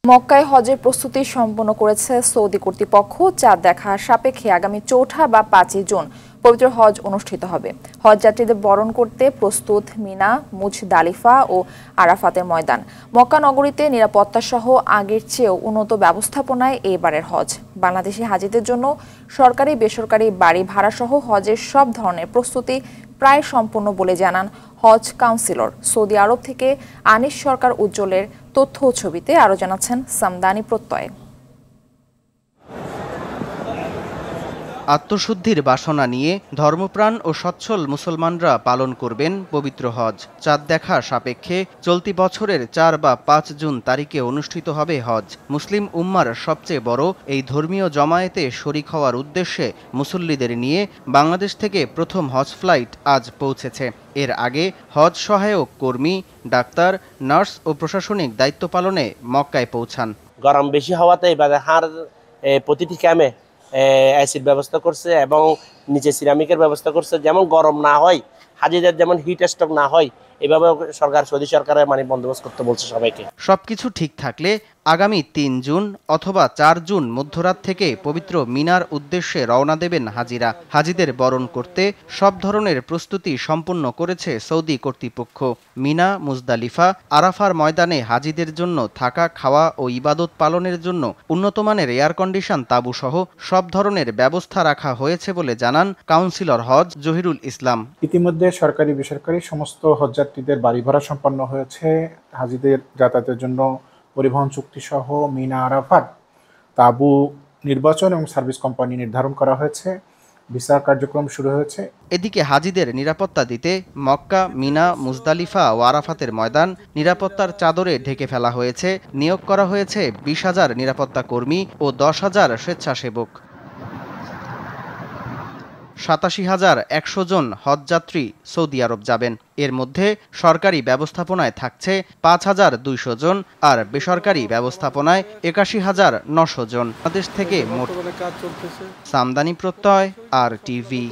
মক্কায় হজের প্রস্তুতি সম্পন্ন করেছে সৌদি কর্তৃপক্ষ। চাঁদ দেখা সাপেক্ষে আগামী ৪ বা ৫ জুন পবিত্র হজ অনুষ্ঠিত হবে। হজ যাত্রীদের বরণ করতে প্রস্তুত মিনা, মুজদালিফা ও আরাফাতের ময়দান। মক্কা নগরীতে নিরাপত্তা সহ আগের চেয়েও উন্নত ব্যবস্থাপনায় এবারের হজ। বাংলাদেশি হাজিদের জন্য সরকারি বেসরকারি বাড়ি ভাড়া সহ হজের সব ধরনের প্রস্তুতি প্রায় সম্পূর্ণ বলে জানান হজ কাউন্সিলর। সৌদি আরব থেকে আনিস সরকার উজ্জ্বলের তথ্য ও ছবিতে আরো জানাচ্ছেন সামদানি প্রত্যয়। আত্মশুদ্ধির বাসনা নিয়ে ধর্মপ্রাণ ও সচ্ছল মুসলমানরা পালন করবেন পবিত্র হজ। চাঁদ দেখা সাপেক্ষে চলতি বছরের ৪ বা ৫ জুন তারিখে অনুষ্ঠিত হবে হজ। মুসলিম উম্মার সবচেয়ে বড় এই ধর্মীয় জমায়েতে শরিক হওয়ার উদ্দেশ্যে মুসল্লিদের নিয়ে বাংলাদেশ থেকে প্রথম হজ ফ্লাইট আজ পৌঁছেছে। এর আগে হজ সহায়ক কর্মী, ডাক্তার, নার্স ও প্রশাসনিক দায়িত্ব পালনে মক্কায় পৌঁছান। গরম বেশি হওয়াতে এবারে প্রতিটি ক্যাম্পে অ্যাসিড ব্যবস্থা করছে এবং নিচে সিরামিকের ব্যবস্থা করছে, যেমন গরম না হয়, হাজিদের যেমন হিট স্ট্রোক না হয়, এভাবে সৌদি সরকারের বন্দোবস্ত করতে বলছে সবাইকে। সবকিছু ঠিক থাকলে আগামী ৩ জুন অথবা ৪ জুন মধ্যরাত থেকে পবিত্র মিনার উদ্দেশ্যে রওনা দেবেন হাজিরা। হাজিদের বরণ করতে সব ধরনের প্রস্তুতি সম্পূর্ণ করেছে সৌদি কর্তৃপক্ষ। মিনা, মুজদালিফা, আরাফার ময়দানে হাজিদের জন্য থাকা, খাওয়া ও ইবাদত পালনের জন্য উন্নতমানের এয়ার কন্ডিশন তাঁবু সহ সব ধরনের ব্যবস্থা রাখা হয়েছে বলে জানান কাউন্সিলর হজ জহিরুল ইসলাম। ইতিমধ্যে সরকারি বেসরকারি সমস্ত হজযাত্রীদের বাড়ি ভাড়া সম্পন্ন হয়েছে। হাজিদের যাতায়াতের জন্য পরিবহন চুক্তি সহ মিনা, আরাফাত, তাঁবু নির্বাচন এবং সার্ভিস কোম্পানি নির্ধারণ করা হয়েছে। ভিসা কার্যক্রম শুরু হয়েছে। এদিকে হাজিদের নিরাপত্তা দিতে মক্কা, মিনা, মুজদালিফা ও আরাফাতের ময়দান নিরাপত্তার চাদরে ঢেকে ফেলা হয়েছে। নিয়োগ করা হয়েছে ২০,০০০ নিরাপত্তা কর্মী ও ১০,০০০ স্বেচ্ছাসেবক। ৮৭,১০০ জন হজযাত্রী সৌদি আরব যাবেন। এর মধ্যে সরকারি ব্যবস্থাপনায় থাকছে ৫,২০০ জন আর বেসরকারি ব্যবস্থাপনায় ৮১,৯০০ জন। বাংলাদেশ থেকে মোট সামদানি প্রত্যয়, আর টিভি।